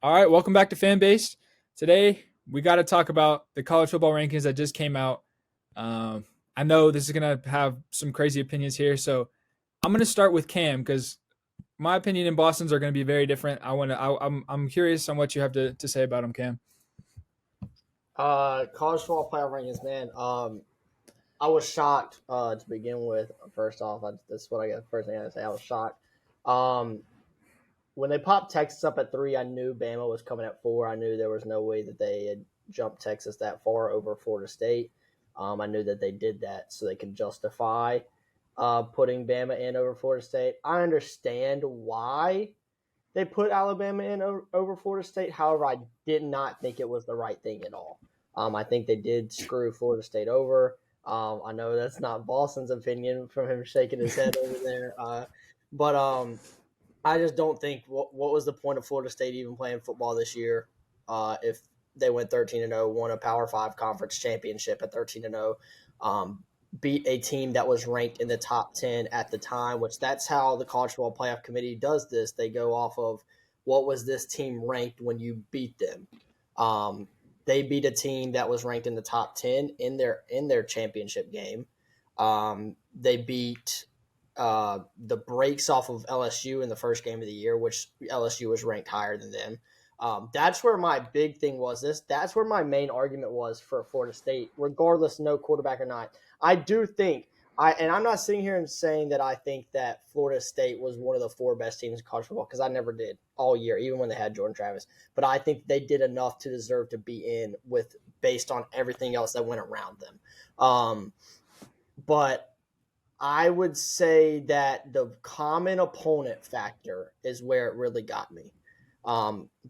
All right, welcome back to Fanbased. Today we got to talk about the college football rankings that just came out. I know this is gonna have some crazy opinions here, so I'm gonna start with Cam because my opinion and Boston's are gonna be very different. I'm curious on what you have to say about him, Cam. College football playoff rankings, man. I was shocked to begin with. First off, that's what I got. First thing I gotta say, I was shocked. Um, when they popped Texas up at 3, I knew Bama was coming at 4. I knew there was no way that they had jumped Texas that far over Florida State. I knew that they did that so they could justify putting Bama in over Florida State. I understand why they put Alabama in over Florida State. However, I did not think it was the right thing at all. I think they did screw Florida State over. I know that's not Boston's opinion from him shaking his head over there, but I just don't think what was the point of Florida State even playing football this year if they went 13-0, won a Power Five conference championship at 13-0, beat a team that was ranked in the top 10 at the time, which that's how the College Football Playoff Committee does this. They go off of what was this team ranked when you beat them. They beat a team that was ranked in the top 10 in their championship game. They beat the breaks off of LSU in the first game of the year, which LSU was ranked higher than them. That's where my big thing was. That's where my main argument was for Florida State, regardless, no quarterback or not. I do think and I'm not sitting here and saying that I think that Florida State was one of the 4 best teams in college football, because I never did all year, even when they had Jordan Travis. But I think they did enough to deserve to be in with based on everything else that went around them. But I would say that the common opponent factor is where it really got me.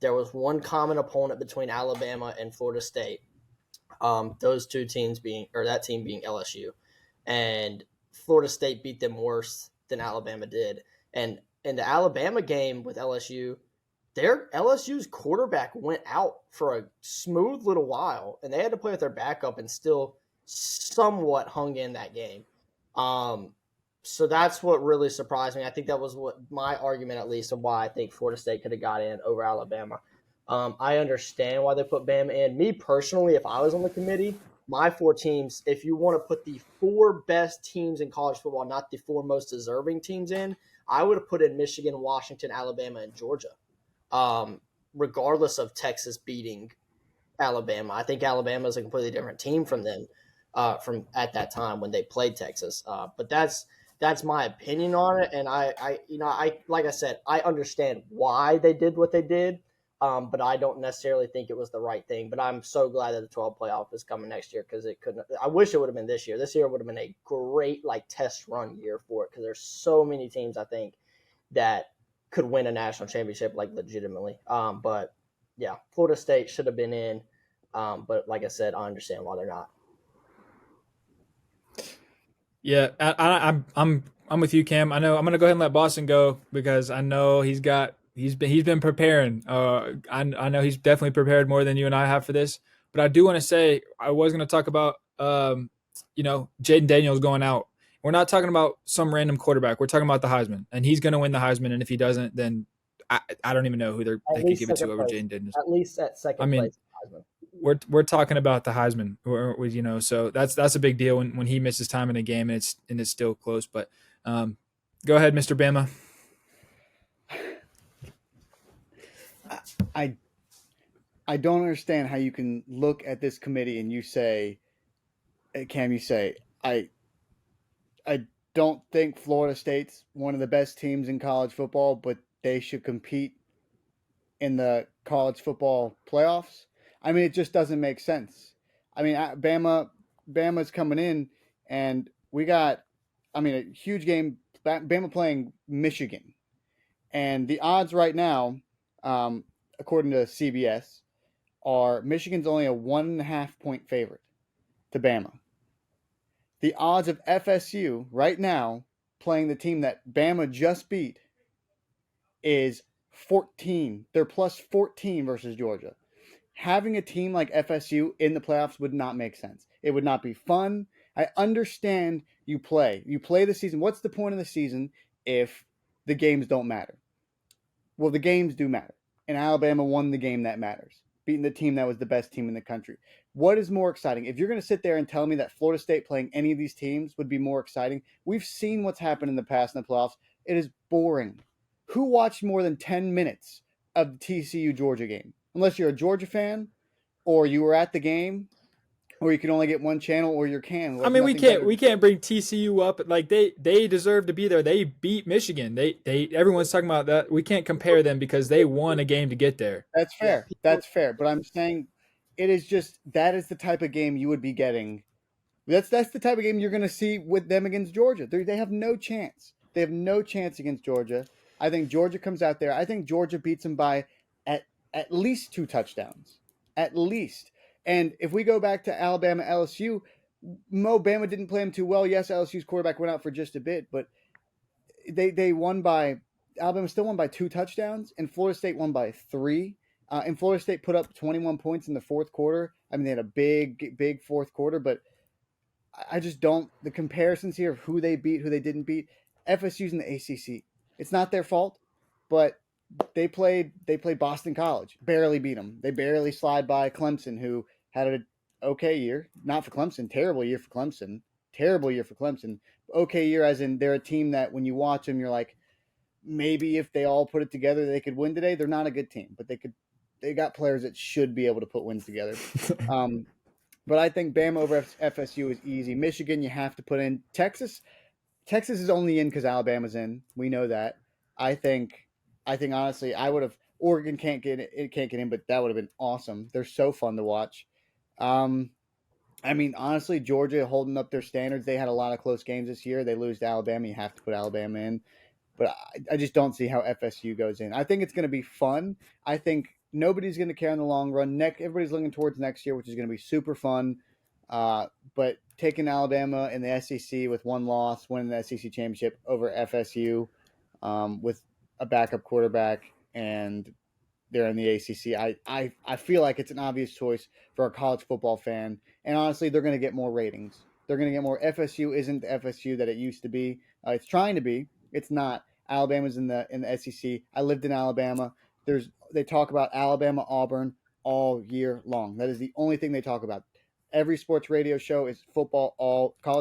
There was one common opponent between Alabama and Florida State. Those two teams that team being LSU, and Florida State beat them worse than Alabama did. And in the Alabama game with LSU, LSU's quarterback went out for a smooth little while, and they had to play with their backup and still somewhat hung in that game. So that's what really surprised me. I think that was what my argument, at least, of why I think Florida State could have got in over Alabama. I understand why they put Bama in. Me personally, if I was on the committee, my 4 teams, if you want to put the 4 best teams in college football, not the 4 most deserving teams in, I would have put in Michigan, Washington, Alabama, and Georgia, regardless of Texas beating Alabama. I think Alabama is a completely different team from them from at that time when they played Texas. But that's my opinion on it. And I like I said, I understand why they did what they did. But I don't necessarily think it was the right thing. But I'm so glad that the 12 playoff is coming next year, because it couldn't. I wish it would have been this year. This year would have been a great test run year for it, because there's so many teams I think that could win a national championship legitimately. But yeah, Florida State should have been in. But like I said, I understand why they're not. Yeah, I'm with you, Cam. I know I'm gonna go ahead and let Boston go because I know he's been preparing. I know he's definitely prepared more than you and I have for this. But I do want to say I was going to talk about Jaden Daniels going out. We're not talking about some random quarterback. We're talking about the Heisman, and he's going to win the Heisman. And if he doesn't, then I don't even know who they At could least give it to second over place. Jaden Daniels. At least at I second mean, place. Heisman. we're talking about the Heisman, so that's a big deal when he misses time in a game and it's still close. But go ahead, Mr. Bama. I I don't understand how you can look at this committee and you say, Cam, you say, I don't think Florida State's one of the best teams in college football, but they should compete in the college football playoffs. I mean, it just doesn't make sense. I mean, Bama's coming in, and we got, I mean, a huge game. Bama playing Michigan, and the odds right now, according to CBS, are Michigan's only a 1.5 point favorite to Bama. The odds of FSU right now playing the team that Bama just beat is 14. They're plus 14 versus Georgia. Having a team like FSU in the playoffs would not make sense. It would not be fun. I understand you play. You play the season. What's the point of the season if the games don't matter? Well, the games do matter. and Alabama won the game that matters, beating the team that was the best team in the country. What is more exciting? If you're going to sit there and tell me that Florida State playing any of these teams would be more exciting, we've seen what's happened in the past in the playoffs. It is boring. Who watched more than 10 minutes of the TCU Georgia game? Unless you're a Georgia fan, or you were at the game, or you can only get one channel, or you can. I mean, we can't bring TCU up. Like they deserve to be there. They beat Michigan. They everyone's talking about that. We can't compare them because they won a game to get there. That's fair. That's fair. But I'm saying it is just that is the type of game you would be getting. That's the type of game you're going to see with them against Georgia. They have no chance. They have no chance against Georgia. I think Georgia comes out there. I think Georgia beats them by at least 2 touchdowns. At least. And if we go back to Alabama LSU, Bama didn't play them too well. Yes, LSU's quarterback went out for just a bit, but they won by Alabama still won by 2 touchdowns, and Florida State won by 3. And Florida State put up 21 points in the fourth quarter. I mean, they had a big fourth quarter, but I just don't. The comparisons here of who they beat, who they didn't beat, FSU's in the ACC. It's not their fault, but they played Boston College, barely beat them. They barely slide by Clemson, who had an okay year. Not for Clemson, terrible year for Clemson. Terrible year for Clemson. Okay year as in they're a team that when you watch them, you're like, maybe if they all put it together, they could win today. They're not a good team, but they got players that should be able to put wins together. But I think Bama over FSU is easy. Michigan, you have to put in. Texas is only in because Alabama's in. We know that. I think honestly, I would have. Oregon can't get in, but that would have been awesome. They're so fun to watch. I mean, honestly, Georgia holding up their standards. They had a lot of close games this year. They lose to Alabama. You have to put Alabama in. But I just don't see how FSU goes in. I think it's going to be fun. I think nobody's going to care in the long run. Everybody's looking towards next year, which is going to be super fun. But taking Alabama in the SEC with 1 loss, winning the SEC championship over FSU with a backup quarterback, and they're in the ACC. I feel like it's an obvious choice for a college football fan. And honestly, they're going to get more ratings. They're going to get more. FSU isn't the FSU that it used to be. It's trying to be. It's not. Alabama's in the SEC. I lived in Alabama. They talk about Alabama, Auburn all year long. That is the only thing they talk about. Every sports radio show is college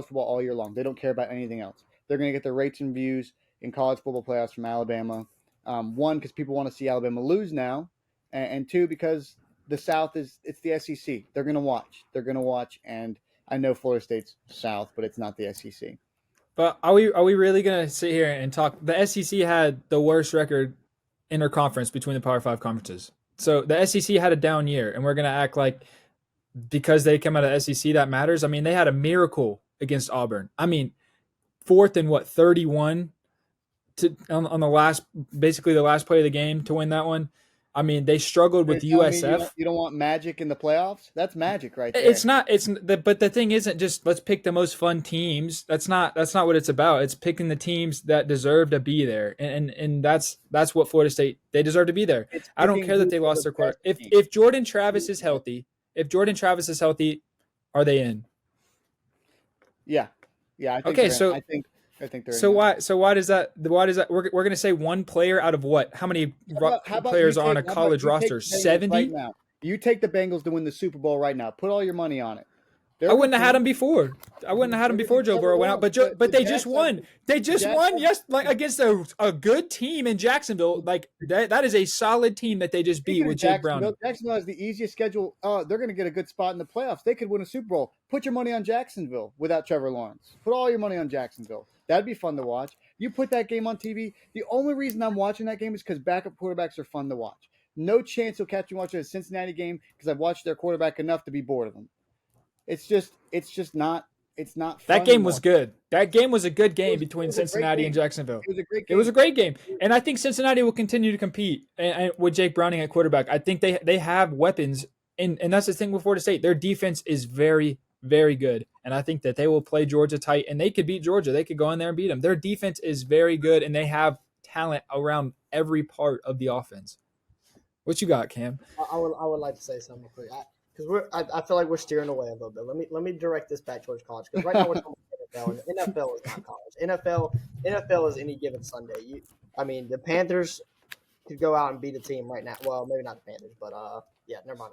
football all year long. They don't care about anything else. They're going to get their rates and views in college football playoffs from Alabama. 1, because people want to see Alabama lose now, and 2, because the South it's the SEC. They're going to watch. And I know Florida State's South, but it's not the SEC. But are we really gonna sit here and talk? The SEC had the worst record interconference between the Power 5 conferences. So the SEC had a down year, and we're gonna act like because they come out of SEC that matters. I mean, they had a miracle against Auburn. I mean, 4th and 31 on the last play of the game to win that one. I mean, they struggled with USF. You don't want magic in the playoffs? That's magic right there. It's not. But the thing isn't just let's pick the most fun teams. That's not what it's about. It's picking the teams that deserve to be there, and that's what Florida State, they deserve to be there. I don't care that they lost their quarterback. If Jordan Travis is healthy, are they in? Yeah. I think okay, so I think they're. So why does that? We're going to say one player out of what? How many players are on a college roster? 70. Right now. You take the Bengals to win the Super Bowl right now. Put all your money on it. I wouldn't have had them before. Joe Burrow went out, but they just won. They just won, yes, like against a good team in Jacksonville. Like that is a solid team that they just beat with Jake Browning. Jacksonville has the easiest schedule. They're going to get a good spot in the playoffs. They could win a Super Bowl. Put your money on Jacksonville without Trevor Lawrence. Put all your money on Jacksonville. That'd be fun to watch. You put that game on TV. The only reason I'm watching that game is because backup quarterbacks are fun to watch. No chance you'll catch me watching a Cincinnati game because I've watched their quarterback enough to be bored of them. It's just not. It's not. That game was good. That game was a good game between Cincinnati and Jacksonville. It was a great game. It was a great game, and I think Cincinnati will continue to compete and with Jake Browning at quarterback. I think they have weapons, and that's the thing with Florida State. Their defense is very, very good, and I think that they will play Georgia tight, and they could beat Georgia. They could go in there and beat them. Their defense is very good, and they have talent around every part of the offense. What you got, Cam? I would like to say something real quick. Because I feel like we're steering away a little bit. Let me direct this back towards college. Because right now we're talking about NFL, and the NFL is not college. NFL is any given Sunday. The Panthers could go out and beat a team right now. Well, maybe not the Panthers, but yeah, never mind.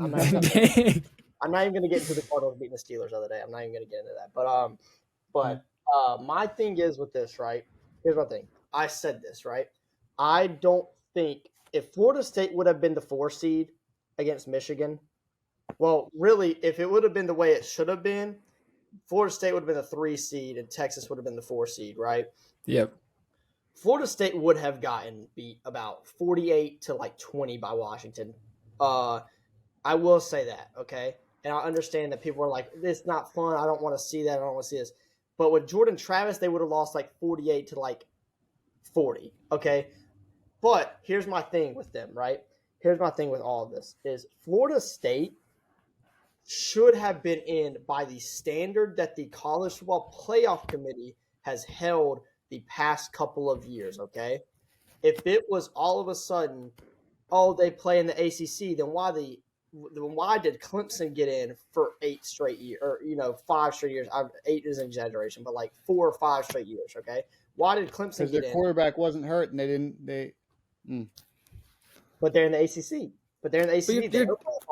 I'm not even going to get into the Cardinals beating the Steelers the other day. I'm not even going to get into that. But my thing is with this, right? Here's my thing. I said this, right? I don't think if Florida State would have been the 4 seed against Michigan, well, really, if it would have been the way it should have been, Florida State would have been the 3 seed and Texas would have been the 4 seed, right? Yep. Florida State would have gotten beat about 48 to like 20 by Washington. I will say that, okay? And I understand that people are like, "It's not fun. I don't want to see that. I don't want to see this." But with Jordan Travis, they would have lost like 48 to like 40, okay? But here's my thing with them, right? Here's my thing with all of this is Florida State should have been in by the standard that the College Football Playoff Committee has held the past couple of years, okay? If it was all of a sudden, oh, they play in the ACC, then why did Clemson get in for 8 straight years, or 5 straight years? 8 is an exaggeration, but like 4 or 5 straight years, okay? Why did Clemson Because get their in? quarterback wasn't hurt, and But they're in the ACC.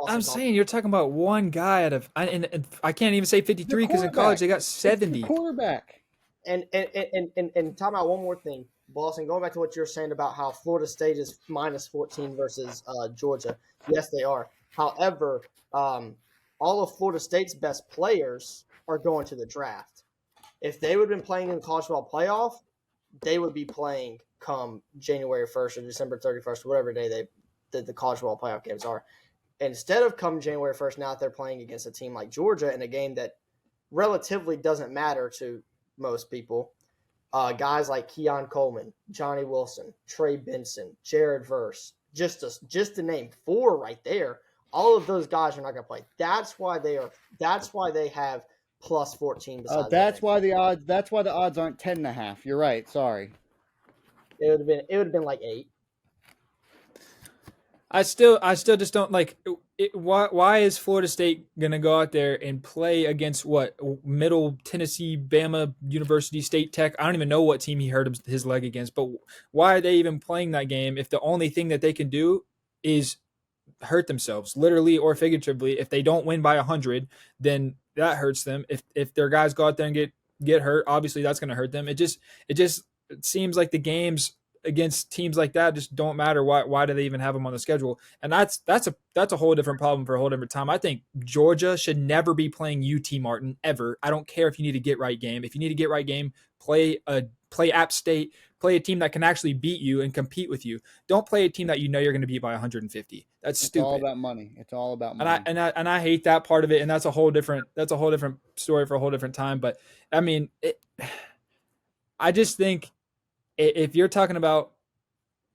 I'm saying you're talking about one guy out of, and I can't even say 53 because in college they got 70. It's the quarterback. And talking about one more thing, Boston, going back to what you're saying about how Florida State is minus 14 versus Georgia. Yes, they are. However, all of Florida State's best players are going to the draft. If they would have been playing in the college football playoff, they would be playing come January 1st or December 31st, whatever day the college football playoff games are. Instead of come January 1st, now they're playing against a team like Georgia in a game that relatively doesn't matter to most people. Guys like Keon Coleman, Johnny Wilson, Trey Benson, Jared Verse, just to name 4 right there. All of those guys are not going to play. That's why they have plus 14. That's why the odds aren't 10.5. You're right. Sorry. It would have been like 8. I still just don't like it. Why is Florida State gonna go out there and play against what Middle Tennessee, Bama, University, State Tech? I don't even know what team he hurt his leg against, but why are they even playing that game if the only thing that they can do is hurt themselves, literally or figuratively? If they don't win by 100, then that hurts them. If their guys go out there and get hurt, obviously that's gonna hurt them. It seems like the games against teams like that just don't matter. Why do they even have them on the schedule? And that's a whole different problem for a whole different time. I think Georgia should never be playing UT Martin ever. I don't care if you need a get right game. If you need a get right game, play App State, play a team that can actually beat you and compete with you. Don't play a team that you know you're going to beat by 150. That's stupid. It's all about money. It's all about money. And I hate that part of it. And that's a whole different story for a whole different time. But I mean, I just think, if you're talking about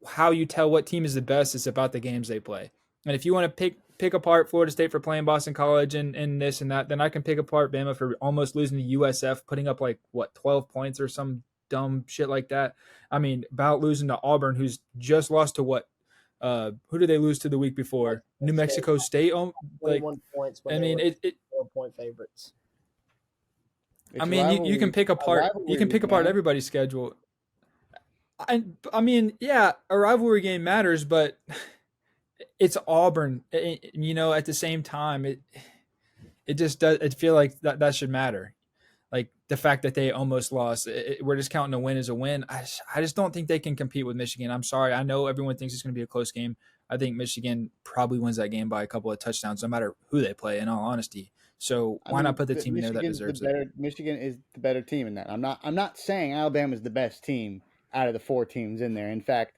how you tell what team is the best, it's about the games they play. And if you want to pick apart Florida State for playing Boston College and this and that, then I can pick apart Bama for almost losing to USF, putting up 12 points or some dumb shit like that. I mean, about losing to Auburn, who's just lost to what? Who did they lose to the week before? New Mexico State. 21 points. I mean, 4-point favorites. I mean, you can pick apart everybody's schedule. I mean, yeah, a rivalry game matters, but it's Auburn. At the same time, it just does. I feel like that should matter. Like the fact that they almost lost, we're just counting a win as a win. I just don't think they can compete with Michigan. I'm sorry. I know everyone thinks it's going to be a close game. I think Michigan probably wins that game by a couple of touchdowns, no matter who they play, in all honesty. So why not put the team in there that deserves it? Michigan is the better team in that. I'm not saying Alabama is the best team out of the 4 teams in there. In fact,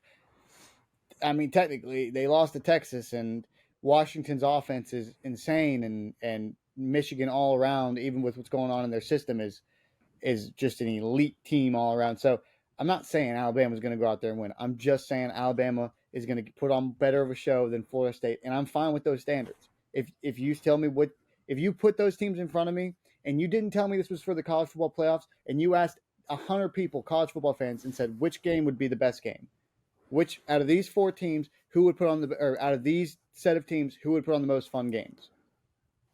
I mean, technically, they lost to Texas, and Washington's offense is insane, and Michigan all around, even with what's going on in their system, is just an elite team all around. So I'm not saying Alabama's going to go out there and win. I'm just saying Alabama is going to put on better of a show than Florida State, and I'm fine with those standards. If you tell me if you put those teams in front of me, and you didn't tell me this was for the college football playoffs, and you asked 100 people, college football fans, and said which game would be the best game, which out of these 4 teams, out of these set of teams, who would put on the most fun games?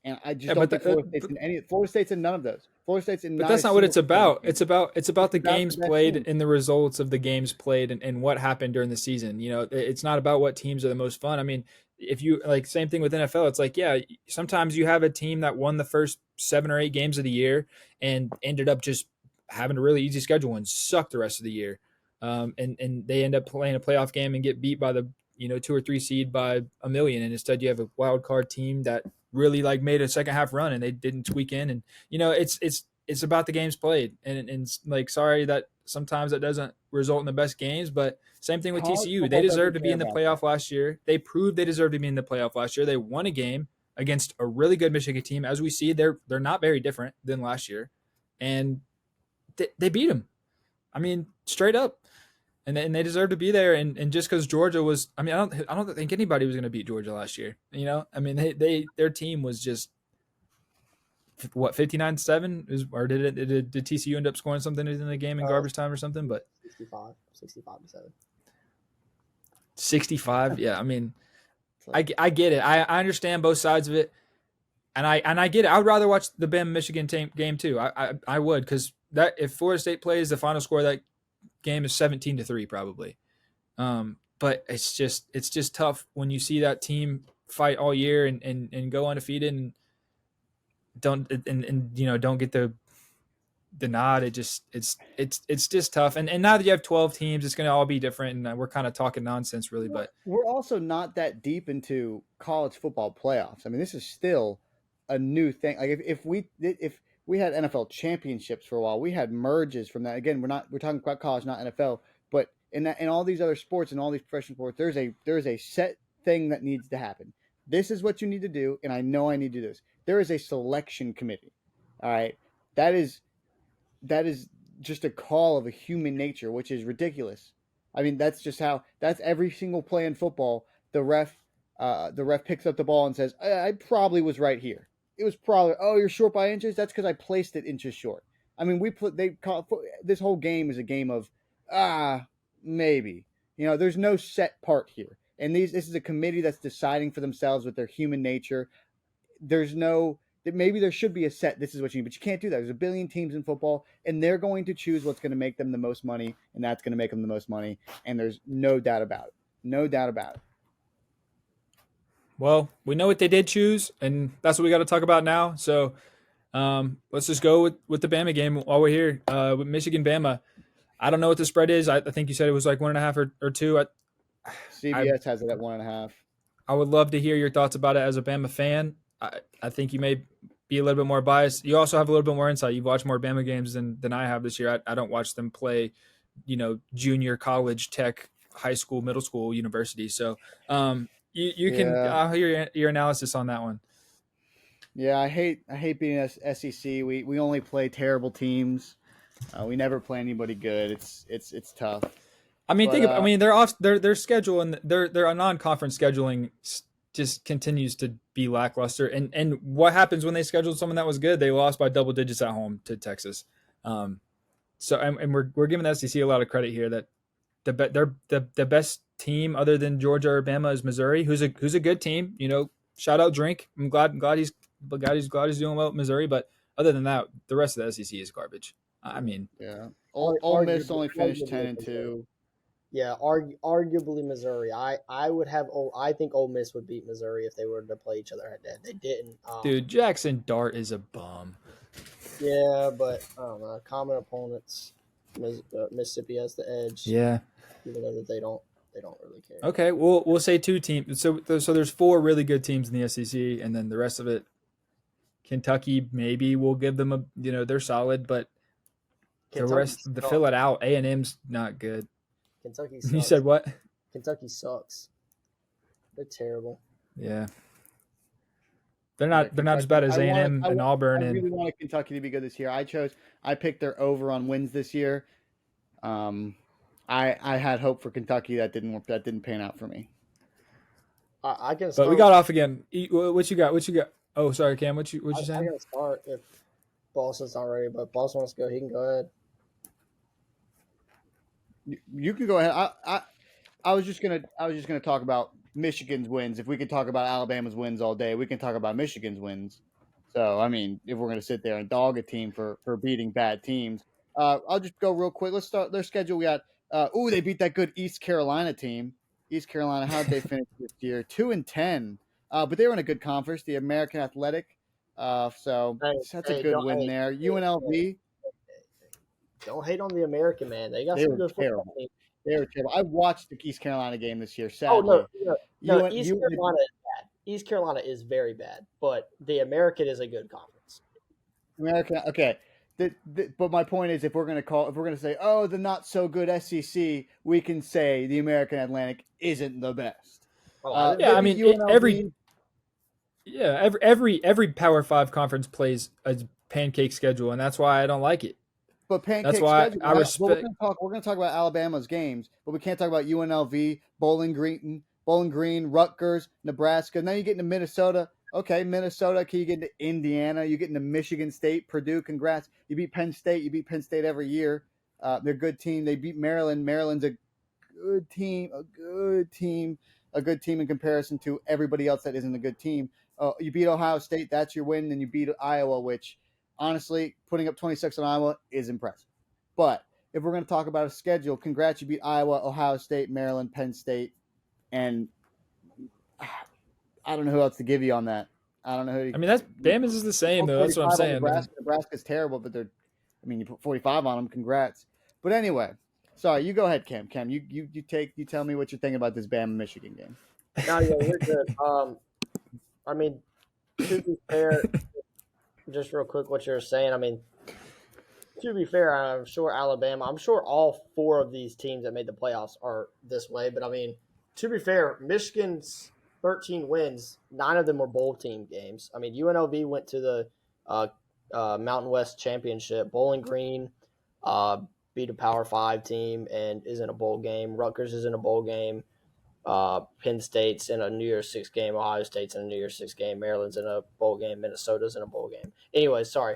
And I just don't think Florida State's in none of those. Florida State's in But not a that's not what single it's about. game. It's about the About games the best played team. and the results of the games played and what happened during the season. You know, it's not about what teams are the most fun. I mean, if you like same thing with NFL, it's like, yeah, sometimes you have a team that won the first 7 or 8 games of the year and ended up just having a really easy schedule and suck the rest of the year. And they end up playing a playoff game and get beat by the 2 or 3 seed by a million, and instead you have a wild card team that really like made a second half run and they didn't tweak in, and it's about the games played, and like sorry that sometimes that doesn't result in the best games, but same thing with College TCU. They football deserve doesn't to be care in the about that. playoff last year. They proved they deserve to be in the playoff last year. They won a game against a really good Michigan team. As we see, they're not very different than last year, and they beat them. I mean, straight up. And they deserve to be there. And just because Georgia was, I mean, I don't think anybody was going to beat Georgia last year. You know, I mean, their team was just what 59-7 is, or did TCU end up scoring something in the game in Uh, garbage time or something? But 65 to 7. 65, yeah. I mean, So, I get it. I understand both sides of it, and I get it. I would rather watch the Bama Michigan game too. I would, because that if Florida State plays, the final score of that game is 17-3 probably. But it's just tough when you see that team fight all year and go undefeated and don't get the nod. It's just tough. And now that you have 12 teams, it's going to all be different. And we're kind of talking nonsense, really. But We're also not that deep into college football playoffs. I mean, this is still a new thing. Like if we had NFL championships for a while, we had merges from that. Again, we're talking about college, not NFL. But in all these other sports and all these professional sports, there's a set thing that needs to happen. This is what you need to do, and I know I need to do this. There is a selection committee. All right, that is just a call of a human nature, which is ridiculous. I mean, that's every single play in football. The ref picks up the ball and says, "I probably was right here. It was probably you're short by inches. That's because I placed it inches short." I mean, this whole game is a game of maybe. There's no set part here, and this is a committee that's deciding for themselves with their human nature. There's no that maybe there should be a set. This is what you need, but you can't do that. There's a billion teams in football, and they're going to choose what's going to make them the most money, and that's going to make them the most money. And there's no doubt about it. No doubt about it. well, we know what they did choose, and that's what we got to talk about now. So let's just go with the Bama game while we're here. With Michigan Bama, I don't know what the spread is. I think you said it was like 1.5 or 2. I CBS has it at 1.5. I would love to hear your thoughts about it as a Bama fan. I think you may be a little bit more biased. You also have a little bit more insight. You've watched more Bama games than I have this year. I don't watch them play, junior, college, tech, high school, middle school, university. So you can Yeah, I'll hear your analysis on that one. yeah. I hate being SEC. We only play terrible teams. We never play anybody good. It's tough. I mean, But I mean, they're off their schedule and their non-conference scheduling just continues to be lackluster. And what happens when they scheduled someone that was good? They lost by double digits at home to Texas. So and we're giving the SEC a lot of credit here that the best team other than Georgia or Bama is Missouri, who's a good team. Shout out Drink. I'm glad he's doing well at Missouri. But other than that, the rest of the SEC is garbage. I mean, yeah, Ole Miss Arguably, only finished arguably 10-2. Yeah, arguably Missouri. I would have. I think Ole Miss would beat Missouri if they were to play each other head to head. They didn't. dude, Jackson Dart is a bum. Yeah, but I don't know. Common opponents. Mississippi has the edge. Yeah. Even though that they don't really care. Okay, we'll say 2 teams. So there's 4 really good teams in the SEC, and then the rest of it, Kentucky maybe we'll give them they're solid, but the rest to fill it out, A&M's not good. Kentucky sucks. You said what? Kentucky sucks. They're terrible. Yeah, they're not as bad as A&M and Auburn. I really wanted Kentucky to be good this year. I picked their over on wins this year. I had hope for Kentucky that didn't work. That didn't pan out for me. I can. But we got off again. What you got? Oh, sorry, Cam. What you I saying? gotta start if Boston's not ready, but Boston wants to go. He can go ahead. You can go ahead. I was just gonna talk about Michigan's wins. If we could talk about Alabama's wins all day, we can talk about Michigan's wins. So, I mean, if we're going to sit there and dog a team for beating bad teams, I'll just go real quick. Let's start their schedule. We got, they beat that good East Carolina team. East Carolina, how did they finish this year? 2-10. But they were in a good conference, the American Athletic. So Hey, that's a hey, good don't win hey, there. hey, UNLV, don't hate on the American, man. They got they some were good football terrible. teams. They were terrible. I watched the East Carolina game this year, Oh no, sadly. no, no. UN, East UN, Carolina is bad. East Carolina is very bad, but the American is a good conference. American, okay. But my point is, if we're going to say, oh, the not so good SEC, we can say the American Atlantic isn't the best. Oh, I didn't. Yeah, They I beat mean UNLV, every Power Five conference plays a pancake schedule, and that's why I don't like it. but That's pancake why schedule. I But we're respect. going to talk. We're going to talk about Alabama's games, but we can't talk about UNLV, Bowling Green, Rutgers, Nebraska. Now you get into Minnesota. Okay, Minnesota. Can you get into Indiana? You get into Michigan State, Purdue. Congrats. You beat Penn State. You beat Penn State every year. They're a good team. They beat Maryland. Maryland's a good team, a good team in comparison to everybody else that isn't a good team. You beat Ohio State, that's your win, and you beat Iowa, which honestly, putting up 26 on Iowa is impressive. But if we're going to talk about a schedule, congrats, you beat Iowa, Ohio State, Maryland, Penn State, and I don't know who else to give you on that. I don't know who. I mean, that's Bama's is the same though. That's what I'm 45 on saying, man. Nebraska. Nebraska's terrible, but you put 45 on them. Congrats. But anyway, sorry, you go ahead, Cam. Cam, you tell me what you're thinking about this Bama Michigan game. No, yeah, you're good. I mean, to be fair, just real quick, what you're saying. I mean, to be fair, I'm sure Alabama. I'm sure all four of these teams that made the playoffs are this way. But I mean, to be fair, Michigan's 13 wins, 9 of them were bowl team games. I mean, UNLV went to the uh, Mountain West Championship. Bowling Green uh, beat a Power Five team and is in a bowl game. Rutgers is in a bowl game. Penn State's in a New Year's Six game. Ohio State's in a New Year's Six game. Maryland's in a bowl game. Minnesota's in a bowl game. Anyway, sorry.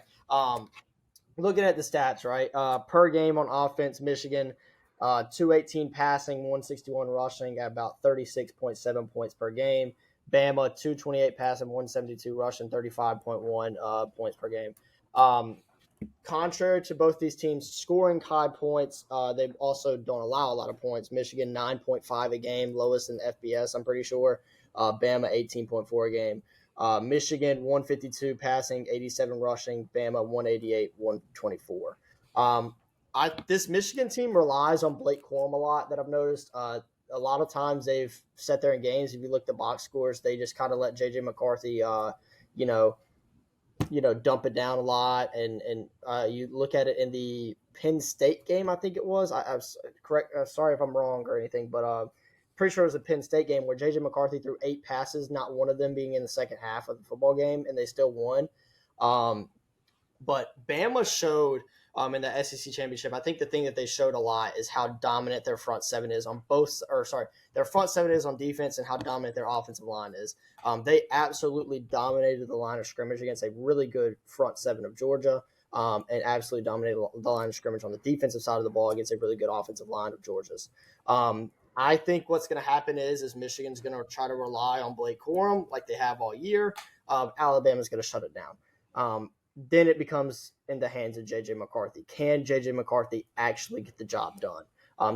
Looking at the stats, right? Per game on offense, Michigan, 218 passing, 161 rushing at about 36.7 points per game. Bama, 228 passing, 172 rushing, 35.1 points per game. Contrary to both these teams scoring high points, they also don't allow a lot of points. Michigan 9.5 a game, lowest in FBS, I'm pretty sure. Bama 18.4 a game. Michigan 152 passing, 87 rushing. Bama 188, 124. This Michigan team relies on Blake Corum a lot. That I've noticed. A lot of times they've sat there in games. If you look at the box scores, they just kind of let JJ McCarthy, dump it down a lot. And you look at it in the Penn State game, I think it was. I was correct. Sorry if I'm wrong or anything, but pretty sure it was a Penn State game where JJ McCarthy threw 8 passes, not one of them being in the second half of the football game, and they still won. But Bama showed in the SEC championship, I think the thing that they showed a lot is how dominant their front seven is on their front seven is on defense and how dominant their offensive line is. They absolutely dominated the line of scrimmage against a really good front seven of Georgia, and absolutely dominated the line of scrimmage on the defensive side of the ball against a really good offensive line of Georgia's. I think what's going to happen is Michigan's going to try to rely on Blake Corum like they have all year. Alabama's going to shut it down. Then it becomes in the hands of J.J. McCarthy. Can J.J. McCarthy actually get the job done?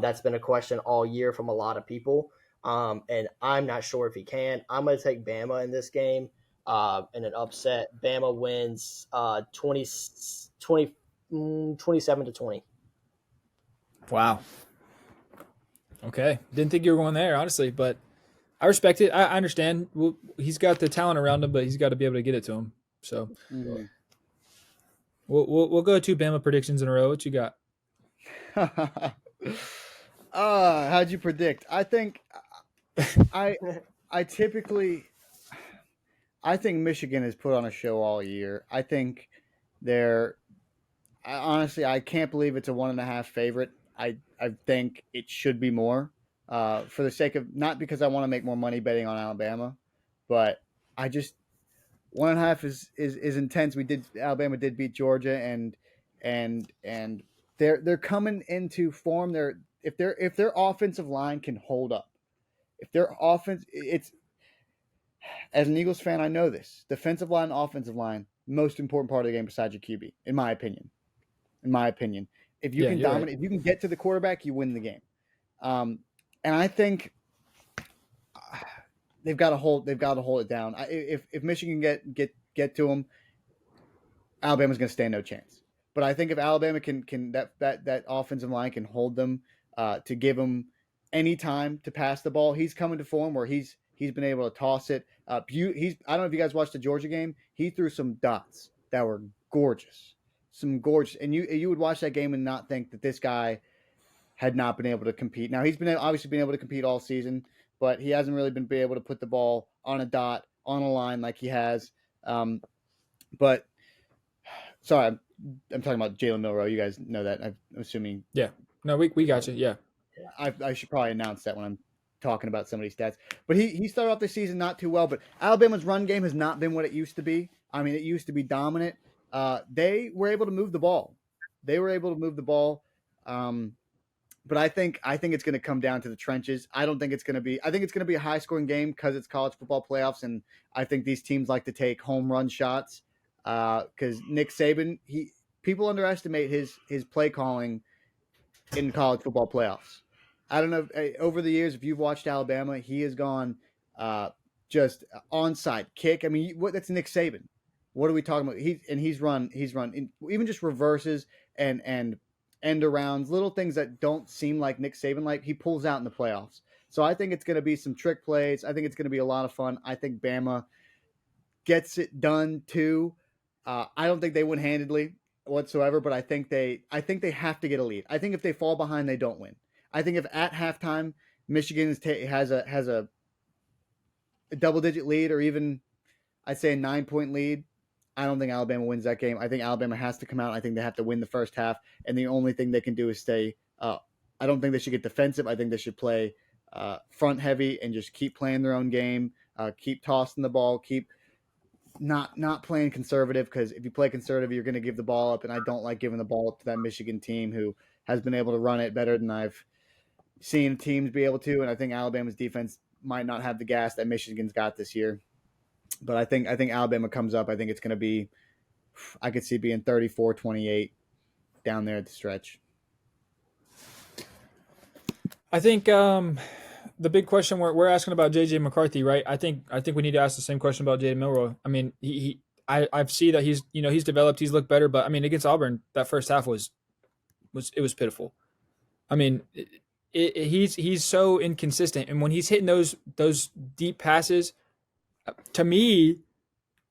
That's been a question all year from a lot of people, and I'm not sure if he can. I'm going to take Bama in this game in an upset. Bama wins 27-20. Wow. Okay, didn't think you were going there, honestly, but I respect it. I understand. Well, he's got the talent around him, but he's got to be able to get it to him. So Mm-hmm. we'll go 2 Bama predictions in a row. What you got? How'd you predict? I think I typically I think Michigan has put on a show all year. I think honestly I can't believe it's a 1.5 favorite. I think it should be more. For the sake of not because I want to make more money betting on Alabama, but I just 1.5 is intense. Alabama did beat Georgia and they're coming into form. If their offensive line can hold up, if their offense, it's as an Eagles fan, I know this defensive line, offensive line most important part of the game besides your QB, in my opinion. In my opinion, if you Yeah, can you're right. dominate, if you can get to the quarterback, you win the game. And I think they've got to hold it down. If Michigan get to them, Alabama's going to stand no chance. But I think if Alabama can that offensive line can hold them to give them any time to pass the ball, he's coming to form where he's been able to toss it. I don't know if you guys watched the Georgia game. He threw some dots that were gorgeous, and you would watch that game and not think that this guy had not been able to compete. Now he's obviously been able to compete all season, but he hasn't really been able to put the ball on a dot on a line like he has. But sorry, I'm talking about Jalen Milroe. You guys know that. I'm assuming. Yeah. No, we got you. Yeah. I should probably announce that when I'm talking about some of these stats. But he started off the season not too well. But Alabama's run game has not been what it used to be. I mean, it used to be dominant. They were able to move the ball. But I think it's going to come down to the trenches. I don't think it's going to be. I think it's going to be a high scoring game because it's college football playoffs, and I think these teams like to take home run shots. Because Nick Saban, people underestimate his play calling in college football playoffs. I don't know over the years if you've watched Alabama, he has gone just onside kick. I mean, that's Nick Saban. What are we talking about? He's run even just reverses and end arounds, little things that don't seem like Nick Saban like he pulls out in the playoffs. So I think it's going to be some trick plays. I think it's going to be a lot of fun. I think Bama gets it done too. I don't think they win handedly whatsoever, but I think they have to get a lead. I think if they fall behind, they don't win. I think if at halftime Michigan has a double-digit lead or even I'd say a 9-point lead, I don't think Alabama wins that game. I think Alabama has to come out. I think they have to win the first half, and the only thing they can do is stay. I don't think they should get defensive. I think they should play front heavy and just keep playing their own game, keep tossing the ball, keep not playing conservative, because if you play conservative, you're going to give the ball up, and I don't like giving the ball up to that Michigan team who has been able to run it better than I've seen teams be able to, and I think Alabama's defense might not have the gas that Michigan's got this year. But I think Alabama comes up. I think it's going to be – I could see it being 34-28 down there at the stretch. I think the big question we're asking about J.J. McCarthy, right? I think we need to ask the same question about Jaden Milroe. I mean, I see that he's developed, he's looked better, but I mean against Auburn, that first half was pitiful. I mean, he's so inconsistent, and when he's hitting those deep passes, to me,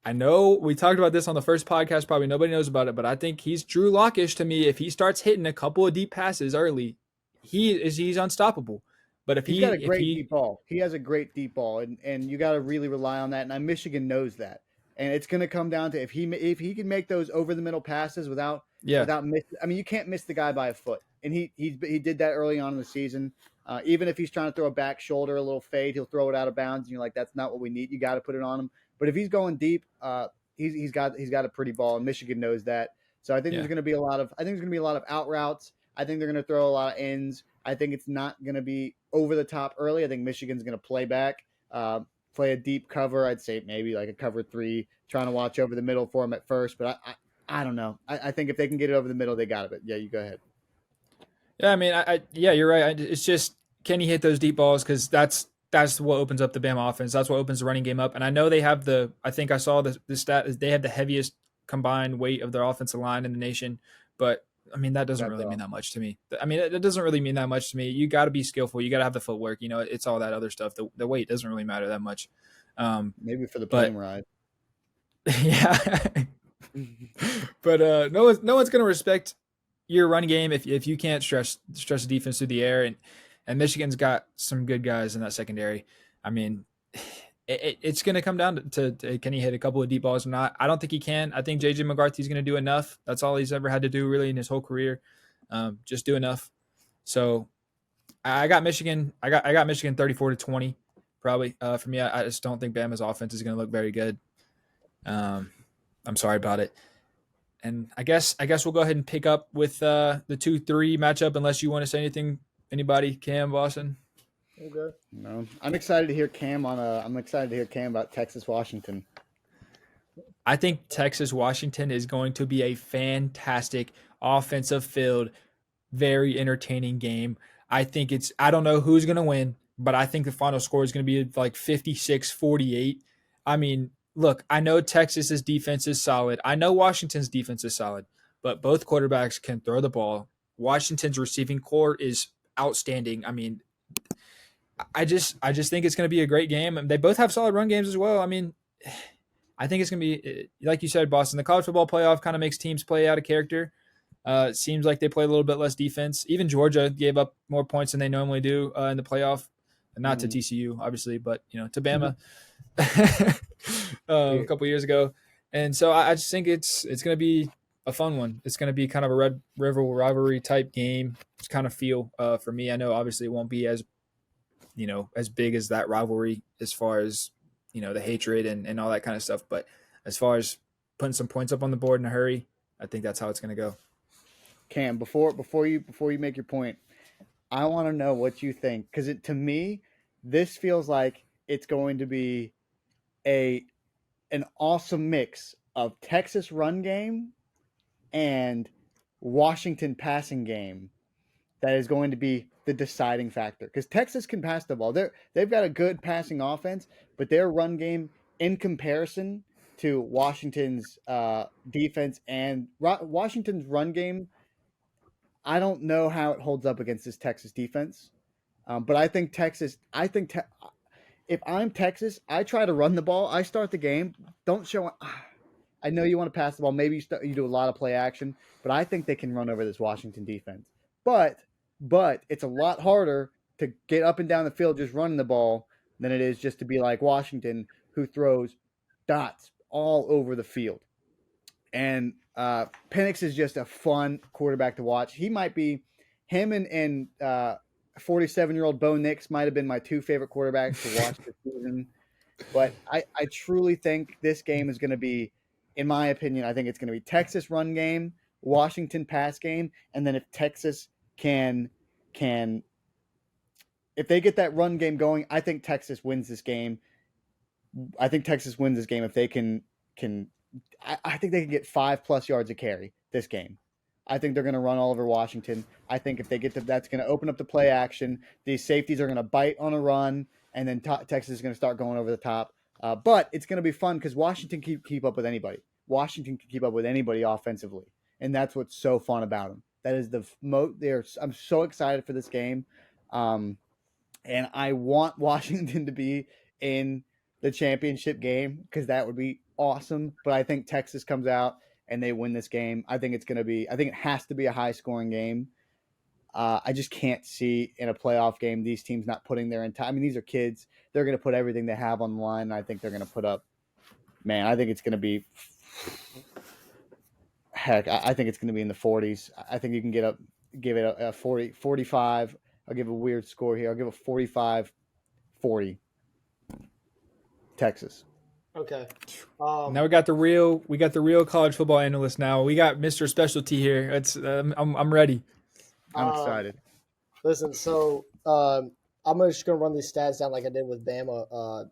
I know we talked about this on the first podcast. Probably nobody knows about it, but I think he's Drew Lockish to me. If he starts hitting a couple of deep passes early, he's unstoppable. But if he's got a great deep ball, he has a great deep ball, and you got to really rely on that. And Michigan knows that, and it's going to come down to if he can make those over the middle passes without miss. I mean, you can't miss the guy by a foot, and he did that early on in the season. Even if he's trying to throw a back shoulder, a little fade, he'll throw it out of bounds, and you're like, that's not what we need. You got to put it on him. But if he's going deep, he's got a pretty ball, and Michigan knows that. So I think there's going to be a lot of out routes. I think they're going to throw a lot of ends. I think it's not going to be over the top early. I think Michigan's going to play back, play a deep cover. I'd say maybe like a cover 3, trying to watch over the middle for him at first. But I don't know. I think if they can get it over the middle, they got it. But yeah, you go ahead. Yeah, I mean, yeah, you're right. It's just, can he hit those deep balls? Because that's what opens up the Bama offense. That's what opens the running game up. And I know they have I think I saw the stat is they have the heaviest combined weight of their offensive line in the nation. But I mean, that doesn't really mean that much to me. I mean, it doesn't really mean that much to me. You got to be skillful. You got to have the footwork. You know, it's all that other stuff. The weight doesn't really matter that much. Maybe for the plane ride. Yeah. But no one's going to respect your run game if you can't stretch the defense through the air, and Michigan's got some good guys in that secondary. I mean, it's going to come down to can he hit a couple of deep balls or not. I don't think he can. I think J.J. McCarthy's going to do enough. That's all he's ever had to do really in his whole career, just do enough. So I got Michigan. I got Michigan 34-20 probably. For me, I just don't think Bama's offense is going to look very good. I'm sorry about it. And I guess we'll go ahead and pick up with the 2-3 matchup, unless you want to say anything. Anybody? Cam, Boston? No, I'm excited to hear Cam about Texas, Washington. I think Texas Washington is going to be a fantastic offensive filled, very entertaining game. I don't know who's going to win, but I think the final score is going to be like 56-48. I mean, look, I know Texas's defense is solid. I know Washington's defense is solid, but both quarterbacks can throw the ball. Washington's receiving core is outstanding. I mean, I just think it's going to be a great game. They both have solid run games as well. I mean, I think it's going to be like you said, Boston. The college football playoff kind of makes teams play out of character. It seems like they play a little bit less defense. Even Georgia gave up more points than they normally do in the playoff. Not to TCU, obviously, but to Bama a couple years ago. And so I just think it's going to be a fun one. It's going to be kind of a Red River rivalry type game. It's kind of feel for me. I know obviously it won't be as big as that rivalry as far as the hatred and all that kind of stuff. But as far as putting some points up on the board in a hurry, I think that's how it's going to go. Cam, before you make your point, I want to know what you think, because to me, this feels like it's going to be an awesome mix of Texas run game and Washington passing game that is going to be the deciding factor, because Texas can pass the ball. They've got a good passing offense, but their run game in comparison to Washington's defense and Washington's run game, I don't know how it holds up against this Texas defense. But I think Texas. If I'm Texas, I try to run the ball. I start the game. Don't show. I know you want to pass the ball. Maybe you do a lot of play action, but I think they can run over this Washington defense. But it's a lot harder to get up and down the field just running the ball than it is just to be like Washington, who throws dots all over the field. And Penix is just a fun quarterback to watch. He might be him and 47-year-old Bo Nix might have been my two favorite quarterbacks to watch this season. But I truly think this game is going to be, in my opinion, I think it's going to be Texas run game, Washington pass game, and then if Texas can if they get that run game going, I think Texas wins this game. I think Texas wins this game if they can I think they can get 5+ yards a carry this game. I think they're going to run all over Washington. I think if they get that's going to open up the play action. These safeties are going to bite on a run, and then Texas is going to start going over the top. But it's going to be fun because Washington can keep up with anybody. Washington can keep up with anybody offensively, and that's what's so fun about them. That is I'm so excited for this game, and I want Washington to be in the championship game because that would be awesome. But I think Texas comes out and they win this game. I think it has to be a high scoring game. I just can't see in a playoff game these teams not putting their entire. I mean, these are kids. They're going to put everything they have on the line. And I think they're going to put up. Man, I think it's going to be. Heck, I think it's going to be in the 40s. I think you can give it a 40, 45. I'll give a weird score here. I'll give a 45-40. Texas. Okay. Now we got the real college football analyst. Now we got Mr. Specialty here. I'm ready. I'm excited. Listen, so I'm just gonna run these stats down like I did with Bama,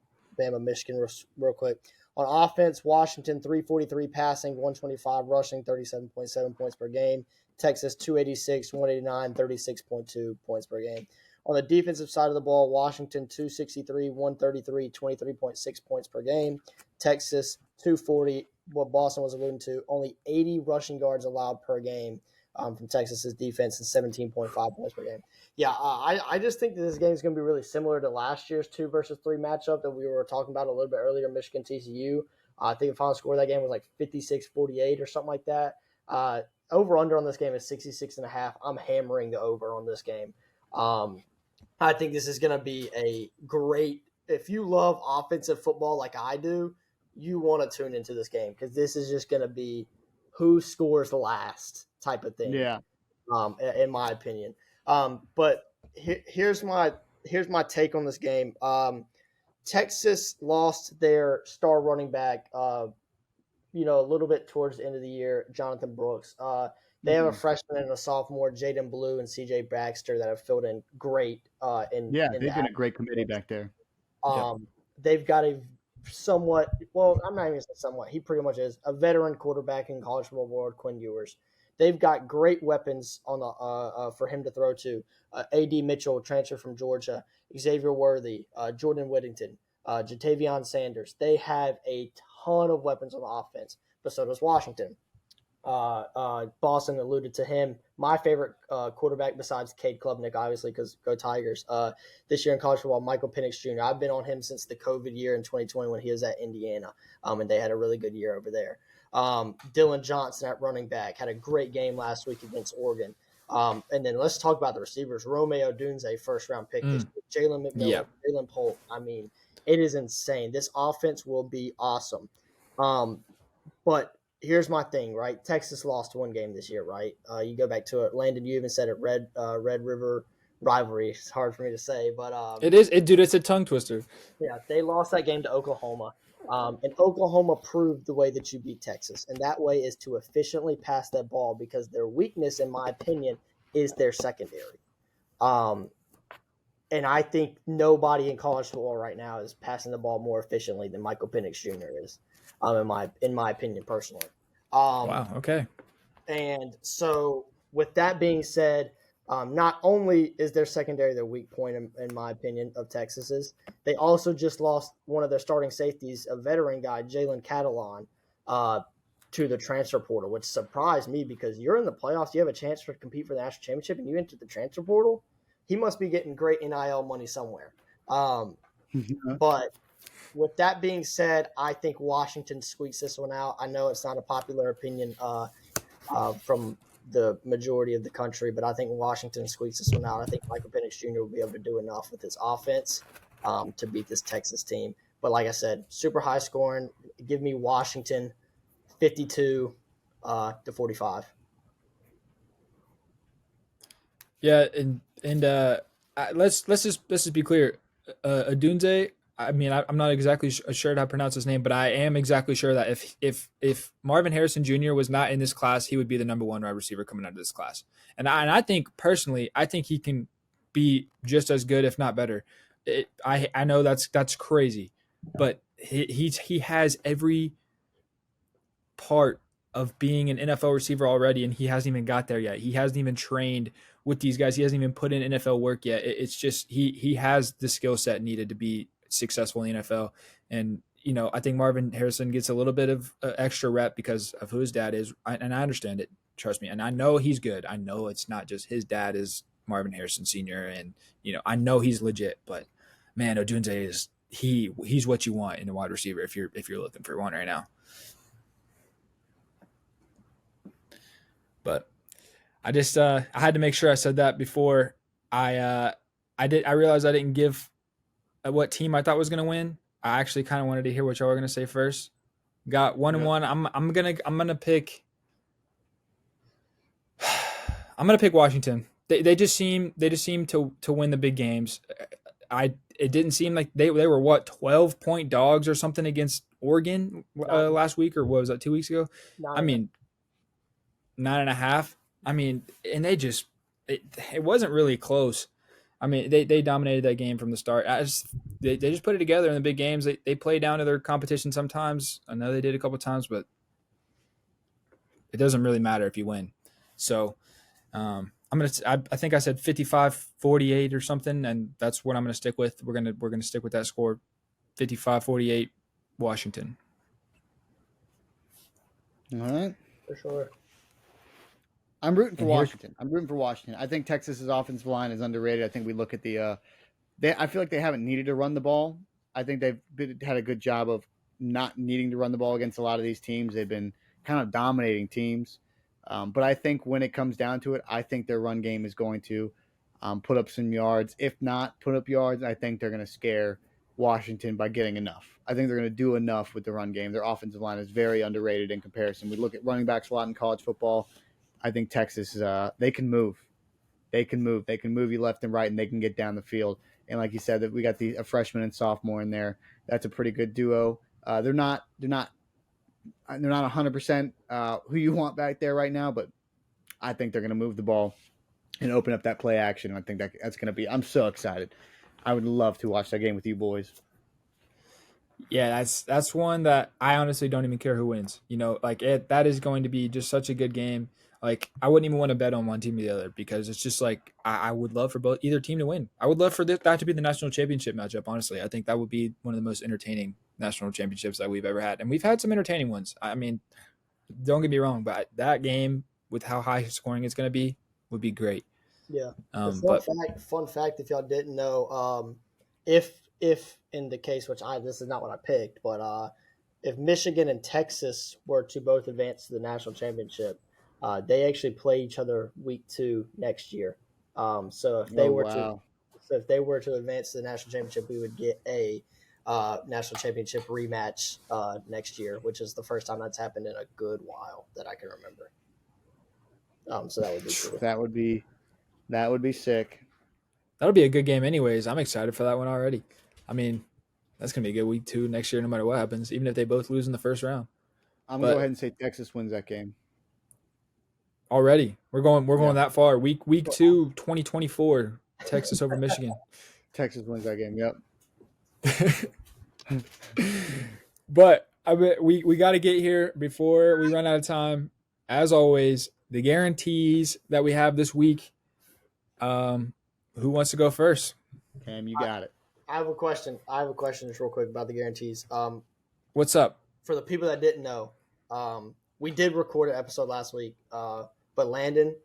Michigan, real quick. On offense, Washington 343 passing, 125 rushing, 37.7 points per game. Texas 286, 189, 36.2 points per game. On the defensive side of the ball, Washington 263, 133, 23.6 points per game. Texas 240, what Boston was alluding to, only 80 rushing yards allowed per game from Texas's defense and 17.5 points per game. Yeah, I just think that this game is going to be really similar to last year's 2 versus 3 matchup that we were talking about a little bit earlier, Michigan TCU. I think the final score of that game was like 56-48 or something like that. Over-under on this game is 66.5. I'm hammering the over on this game. I think this is going to be a great – if you love offensive football like I do, you want to tune into this game because this is just going to be who scores last type of thing. Yeah. In my opinion. But here's my take on this game. Texas lost their star running back, a little bit towards the end of the year, Jonathan Brooks. They have a freshman and a sophomore, Jaden Blue and CJ Baxter, that have filled in great. They've been a great committee back there. They've got a somewhat. Well, I'm not even saying somewhat. He pretty much is a veteran quarterback in college football world. Quinn Ewers. They've got great weapons on the for him to throw to. A.D. Mitchell, transfer from Georgia. Xavier Worthy, Jordan Whittington, Jatavion Sanders. They have a ton of weapons on the offense, but so does Washington. Boston alluded to him. My favorite quarterback besides Cade Klubnik, obviously, because go Tigers. This year in college football, Michael Penix Jr. I've been on him since the COVID year in 2020 when he was at Indiana, and they had a really good year over there. Dylan Johnson at running back had a great game last week against Oregon. And then let's talk about the receivers. Romeo Dunze, first round pick this year. Jalen Yeah. McMillan, Jalen Polk. I mean, it is insane. This offense will be awesome. But here's my thing, right? Texas lost one game this year, right? You go back to it. Landon, you even said it. Red River rivalry. It's hard for me to say, but It is. Dude, it's a tongue twister. yeah, they lost that game to Oklahoma. And Oklahoma proved the way that you beat Texas, and that way is to efficiently pass that ball because their weakness, in my opinion, is their secondary. Um, and I think nobody in college football right now is passing the ball more efficiently than Michael Penix Jr. is, in my opinion personally. Wow. Okay. And so, with that being said, not only is their secondary their weak point, in my opinion, of Texas's, they also just lost one of their starting safeties, a veteran guy, Jalen Catalon, to the transfer portal, which surprised me because you're in the playoffs, you have a chance to compete for the national championship, and you enter the transfer portal. He must be getting great NIL money somewhere. But with that being said, I think Washington squeaks this one out. I know it's not a popular opinion from the majority of the country, but I think Washington squeaks this one out. I think Michael Penix Jr. will be able to do enough with his offense to beat this Texas team. But like I said, super high scoring. Give me Washington 52 to 45. Yeah, let's just be clear. Adunze. I mean, I'm not exactly sure how to pronounce his name, but I am exactly sure that if Marvin Harrison Jr. was not in this class, he would be the number one wide receiver coming out of this class. And I think personally, I think he can be just as good, if not better. I know that's crazy, but he has every part of being an NFL receiver already, and he hasn't even got there yet. He hasn't even trained with these guys. He hasn't even put in NFL work yet. It's just he has the skill set needed to be successful in the NFL. And I think Marvin Harrison gets a little bit of extra rep because of who his dad is, and I understand it. Trust me, and I know he's good. I know it's not just his dad is Marvin Harrison Sr. and I know he's legit. But man, Odunze is he's what you want in a wide receiver if you're looking for one right now. But I just I had to make sure I said that before I realized I didn't give what team I thought was going to win. I actually kind of wanted to hear what y'all were going to say first. Got 1-1. I'm gonna pick. I'm gonna pick Washington. They just seem to win the big games. It didn't seem like they were 12-point dogs or something against Oregon last week, or what was that, 2 weeks ago? I mean, 9.5. I mean, and they just it wasn't really close. I mean, they dominated that game from the start. They just put it together in the big games. They play down to their competition sometimes. I know they did a couple of times, but it doesn't really matter if you win. So I think I said 55-48 or something, and that's what I'm gonna stick with. We're gonna stick with that score, 55-48, Washington. All right. For sure. I'm rooting for Washington. I think Texas's offensive line is underrated. I think we look at I feel like they haven't needed to run the ball. I think they've had a good job of not needing to run the ball against a lot of these teams. They've been kind of dominating teams. But I think when it comes down to it, I think their run game is going to put up some yards. If not put up yards, I think they're going to scare Washington by getting enough. I think they're going to do enough with the run game. Their offensive line is very underrated in comparison. We look at running backs a lot in college football. I think Texas, they can move. They can move you left and right, and they can get down the field. And like you said, that we got a freshman and sophomore in there. That's a pretty good duo. They're not 100% who you want back there right now, but I think they're going to move the ball and open up that play action. I think that's going to be. I'm so excited. I would love to watch that game with you boys. Yeah, that's one that I honestly don't even care who wins. Like that is going to be just such a good game. Like I wouldn't even want to bet on one team or the other because it's just like I would love for either team to win. I would love for that to be the national championship matchup. Honestly, I think that would be one of the most entertaining national championships that we've ever had, and we've had some entertaining ones. I mean, don't get me wrong, but that game with how high scoring it's going to be would be great. Yeah. But Fun fact, if y'all didn't know, if in the case which this is not what I picked, but if Michigan and Texas were to both advance to the national championship, they actually play each other week 2 next year. So if they Oh were to wow. advance to the national championship, we would get a national championship rematch next year, which is the first time that's happened in a good while that I can remember. So that would be cool. That would be sick. that'll be a good game, anyways. I'm excited for that one already. I mean, that's gonna be a good week 2 next year, no matter what happens, even if they both lose in the first round. I'm gonna go But ahead and say Texas wins that game. already, we're going Yeah. that far. Week 2, 2024, Texas over Michigan. Texas wins that game. Yep. But I bet we got to get here before we run out of time. As always, the guarantees that we have this week. Who wants to go first? Cam, you got it. I have a question. Just real quick about the guarantees. What's up? For the people that didn't know, we did record an episode last week. But Landon,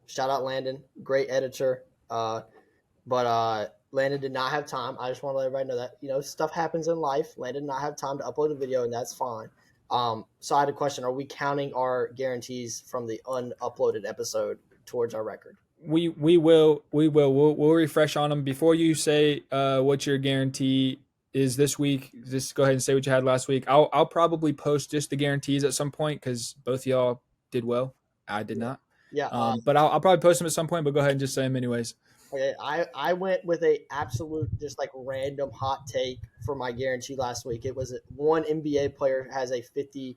shout out Landon, great editor. But Landon did not have time. I just want to let everybody know that stuff happens in life. Landon did not have time to upload a video, and that's fine. So I had a question: are we counting our guarantees from the unuploaded episode towards our record? We will we'll refresh on them before you say what your guarantee is this week. Just go ahead and say what you had last week. I'll probably post just the guarantees at some point because both of y'all did well. I did not. Yeah. But I'll probably post them at some point. But go ahead and just say them anyways. Okay, I went with a absolute just like random hot take for my guarantee last week. It was one NBA player has a 50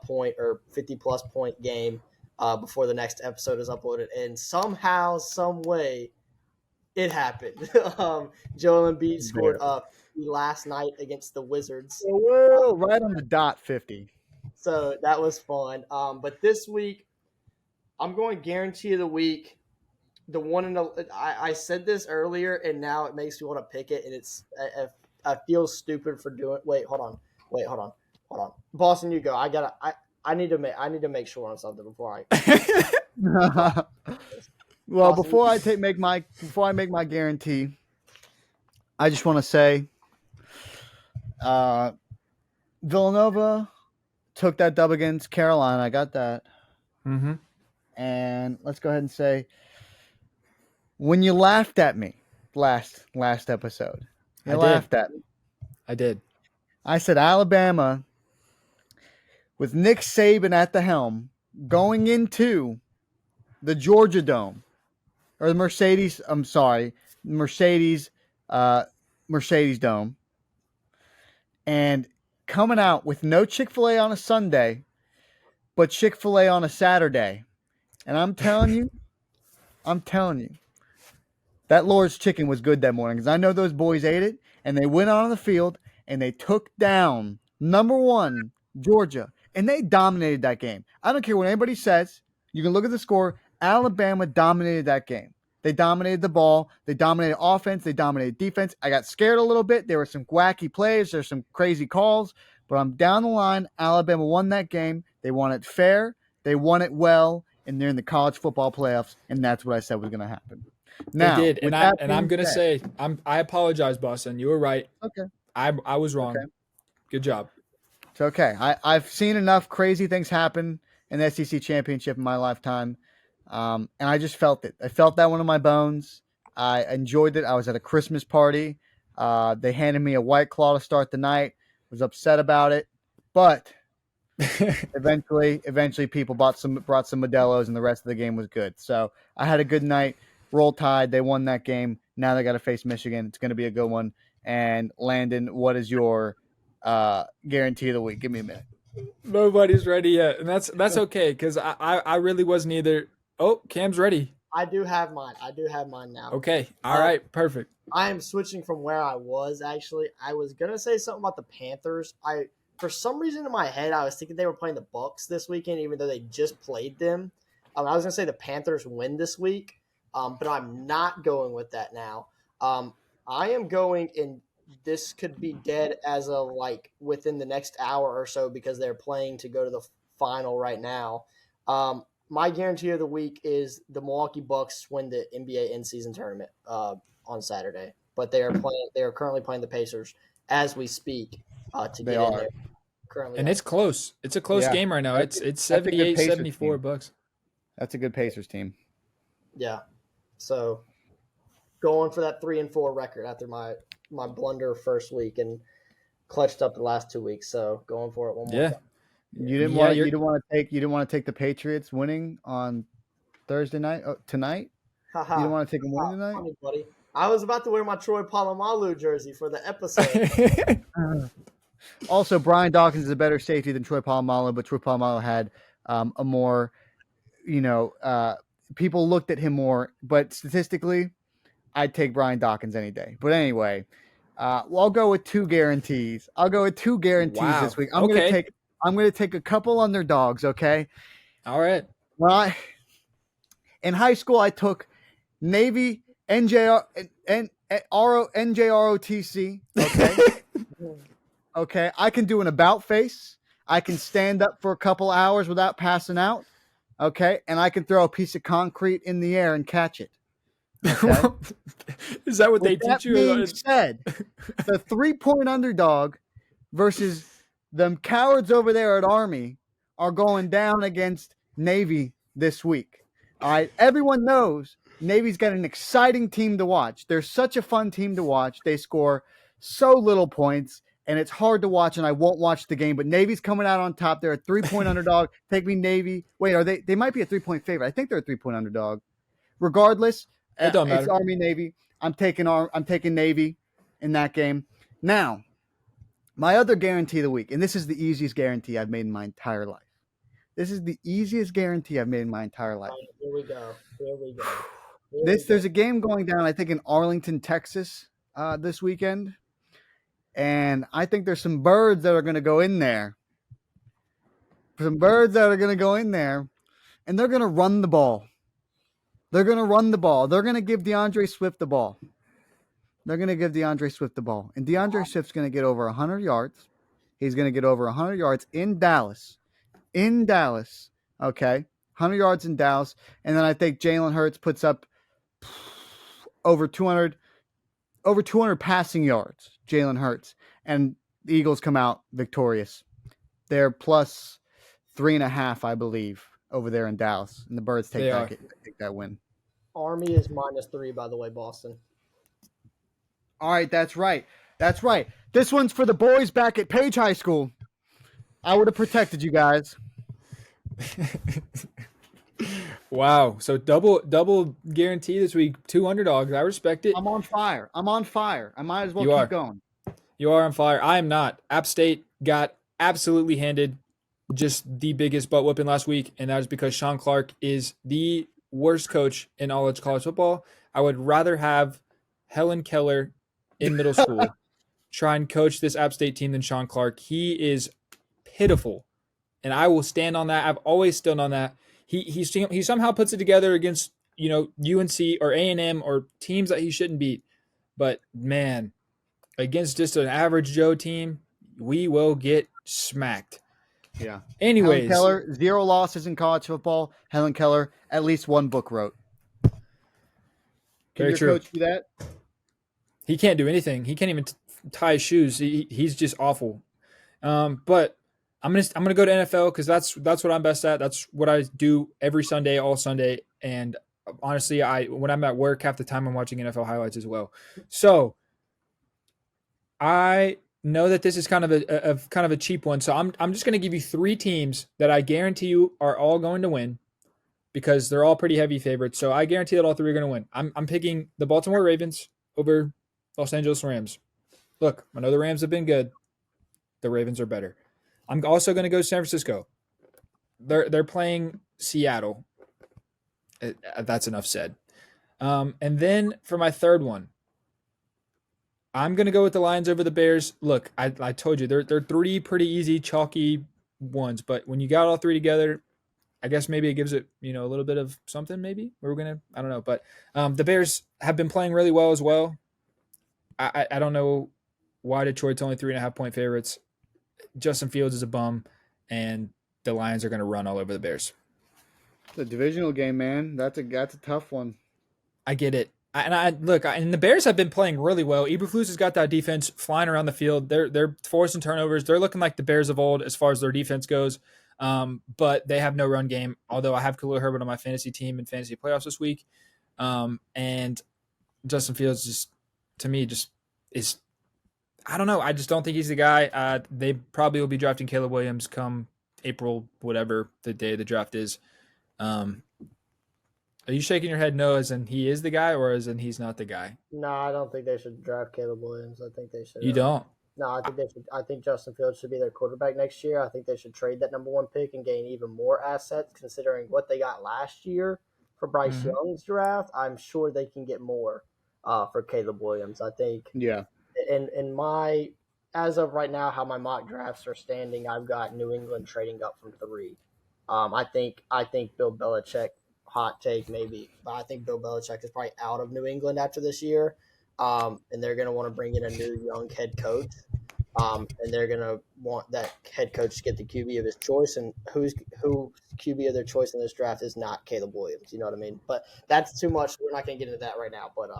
point or 50 plus point game before the next episode is uploaded, and somehow, some way, it happened. Joel Embiid scored last night against the Wizards. Whoa, right on the dot, 50. So that was fun. But this week, I'm going guarantee of the week. The one in the I said this earlier, and now it makes me want to pick it, and I feel stupid for doing. Wait, hold on. Boston, you go. I need to make sure on something before I. Well, Boston, before I make my guarantee, I just want to say, Villanova took that dub against Carolina. I got that. Mm-hmm. And let's go ahead and say, when you laughed at me last episode, you laughed at me. I did. I said Alabama, with Nick Saban at the helm, going into the Georgia Dome, or the Mercedes. I'm sorry, Mercedes Dome, and coming out with no Chick-fil-A on a Sunday, but Chick-fil-A on a Saturday. And I'm telling you, that Lord's chicken was good that morning because I know those boys ate it, and they went on the field and they took down number 1 Georgia, and they dominated that game. I don't care what anybody says. You can look at the score. Alabama dominated that game. They dominated the ball. They dominated offense. They dominated defense. I got scared a little bit. There were some wacky plays. There's some crazy calls, but I'm down the line. Alabama won that game. They won it fair. They won it well, and they're in the college football playoffs, and that's what I said was going to happen. Now, they did, and I'm gonna say I apologize, Boston. You were right. Okay. I was wrong. Okay. Good job. It's okay. I've seen enough crazy things happen in the SEC championship in my lifetime, and I just felt it. I felt that one in my bones. I enjoyed it. I was at a Christmas party. They handed me a White Claw to start the night. Was upset about it, but eventually people brought some Modelo's, and the rest of the game was good. So I had a good night. Roll Tide. They won that game. Now they got to face Michigan. It's going to be a good one. And Landon, what is your guarantee of the week? Give me a minute. Nobody's ready yet, and that's okay because I really wasn't either. Oh, Cam's ready. I do have mine. I do have mine now. Okay. All right. Perfect. I am switching from where I was actually. I was gonna say something about the Panthers. For some reason in my head I was thinking they were playing the Bucks this weekend, even though they just played them. I was gonna say the Panthers win this week, but I'm not going with that now. I am going, and this could be dead as of like within the next hour or so because they're playing to go to the final right now. My guarantee of the week is the Milwaukee Bucks win the NBA in-season tournament on Saturday, but they are playing. They are currently playing the Pacers as we speak to They get in are. there. Currently, And it's close. It's a close game right now. It's That's a good 78-74 Pacers Bucks. That's a good Pacers team. yeah. So going for that 3-4 record after my blunder first week and clutched up the last 2 weeks. So going for it one more Yeah. time. You didn't Yeah, want to take the Patriots winning on Thursday night tonight. You didn't want to take them winning tonight. Funny, buddy. I was about to wear my Troy Polamalu jersey for the episode. Also, Brian Dawkins is a better safety than Troy Polamalu, but Troy Polamalu had a more, people looked at him more. But statistically, I'd take Brian Dawkins any day. But anyway, I'll go with two guarantees. Wow. This week. I'm Okay. gonna take a couple underdogs. Okay. All right. Well, in high school, I took Navy NJR and NJROTC. Okay. Okay, I can do an about face. I can stand up for a couple hours without passing out. Okay, and I can throw a piece of concrete in the air and catch it. Okay? Is that what they With that teach you? being said, the 3-point underdog versus the cowards over there at Army are going down against Navy this week. All right, everyone knows Navy's got an exciting team to watch. They're such a fun team to watch. They score so little points. And it's hard to watch, and I won't watch the game. But Navy's coming out on top. They're a 3-point underdog. Take me Navy. Wait, are they? They might be a 3-point favorite. I think they're a 3-point underdog. Regardless, It don't it's matter. Army Navy. I'm taking Navy in that game. Now, my other guarantee of the week, and this is the easiest guarantee I've made in my entire life. There's a game going down, I think, in Arlington, Texas, this weekend. And I think there's some birds that are going to go in there. And they're going to run the ball. They're going to give DeAndre Swift the ball. And DeAndre Swift's going to get over 100 yards. He's going to get over 100 yards in Dallas. Okay. 100 yards in Dallas. And then I think Jalen Hurts puts up over 200 passing yards. Jalen Hurts, and the Eagles come out victorious. They're plus 3.5, I believe, over there in Dallas, and the Birds take that win. Army is -3, by the way, Boston. All right, that's right. This one's for the boys back at Page High School. I would have protected you guys. Wow. So double guarantee this week. 2 underdogs. I respect it. I'm on fire. I might as well You keep going. You are on fire. I am not. App State got absolutely handed just the biggest butt whooping last week, and that is because Sean Clark is the worst coach in all of college football. I would rather have Helen Keller in middle school try and coach this App State team than Sean Clark. He is pitiful, and I will stand on that. I've always stood on that. He somehow puts it together against UNC or A&M or teams that he shouldn't beat, but man, against just an average Joe team, we will get smacked. Yeah. Anyways, Helen Keller, 0 losses in college football. Helen Keller, at least 1 book wrote. Can your coach do that? He can't do anything. He can't even tie his shoes. He's just awful. But I'm gonna go to NFL because that's what I'm best at. That's what I do every Sunday, all Sunday. And honestly, when I'm at work, half the time I'm watching NFL highlights as well. So I know that this is kind of a cheap one. So I'm just gonna give you 3 teams that I guarantee you are all going to win because they're all pretty heavy favorites. So I guarantee that all 3 are going to win. I'm picking the Baltimore Ravens over Los Angeles Rams. Look, I know the Rams have been good. The Ravens are better. I'm also going to go to San Francisco. They're playing Seattle. That's enough said. And then for my third one, I'm gonna go with the Lions over the Bears. Look, I told you they're three pretty easy, chalky ones, but when you got all three together, I guess maybe it gives it a little bit of something. Maybe we're gonna I don't know, but the Bears have been playing really well as well. I don't know why Detroit's only 3.5 point favorites. Justin Fields is a bum, and the Lions are gonna run all over the Bears. It's a divisional game, man. That's a tough one. I get it. And the Bears have been playing really well. Eberflus has got that defense flying around the field. They're forcing turnovers. They're looking like the Bears of old as far as their defense goes. But they have no run game. Although I have Khalil Herbert on my fantasy team in fantasy playoffs this week, and Justin Fields to me is I don't know. I just don't think he's the guy. They probably will be drafting Caleb Williams come April, whatever the day of the draft is. Are you shaking your head no as in he is the guy or as in he's not the guy? No, I don't think they should draft Caleb Williams. I think they should. You don't? No, I think they should. I think Justin Fields should be their quarterback next year. I think they should trade that number one pick and gain even more assets, considering what they got last year for Bryce Young's draft. I'm sure they can get more for Caleb Williams. I think. Yeah. In my as of right now, how my mock drafts are standing, I've got New England trading up from 3. I think Bill Belichick. Hot take maybe, but I think Bill Belichick is probably out of New England after this year, and they're going to want to bring in a new young head coach, and they're going to want that head coach to get the QB of his choice, and who QB of their choice in this draft is not Caleb Williams. You know what I mean? But that's too much. We're not going to get into that right now. But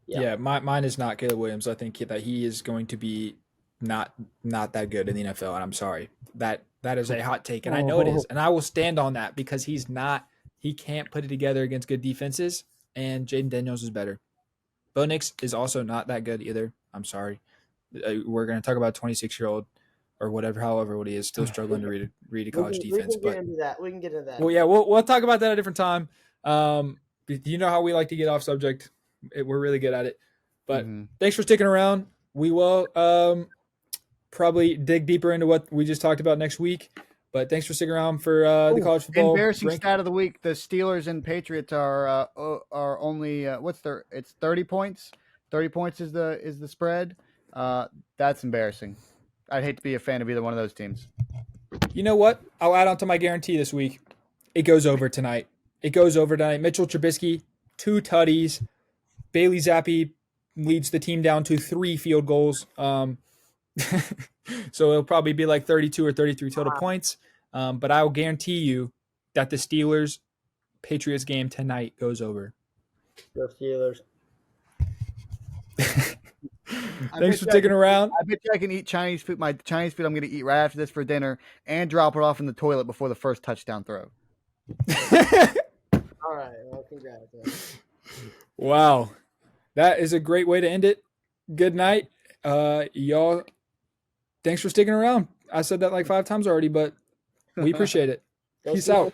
yeah, mine is not Caleb Williams. I think that he is going to be not that good in the NFL, and I'm sorry that is a hot take, and I know it is, and I will stand on that because he's not. He can't put it together against good defenses, and Jaden Daniels is better. Bo Nix is also not that good either. I'm sorry. We're going to talk about a 26-year-old or whatever, however old he is, still struggling to read a college defense. We can get into that. Well, yeah, we'll talk about that at a different time. You know how we like to get off subject. We're really good at it. But thanks for sticking around. We will probably dig deeper into what we just talked about next week. But thanks for sticking around for the college football. Embarrassing stat of the week: the Steelers and Patriots are only it's 30 points. 30 points is the spread. That's embarrassing. I'd hate to be a fan of either one of those teams. You know what? I'll add on to my guarantee this week. It goes over tonight. Mitchell Trubisky, 2 tutties. Bailey Zappi leads the team down to 3 field goals. So it'll probably be like 32 or 33 total points. But I will guarantee you that the Steelers-Patriots game tonight goes over. Go Steelers. Thanks for sticking around. I bet you I can eat Chinese food. My Chinese food I'm going to eat right after this for dinner and drop it off in the toilet before the first touchdown throw. All right. Well, congrats. Man. Wow. That is a great way to end it. Good night. Y'all, thanks for sticking around. I said that like 5 times already, but we appreciate it. Peace out.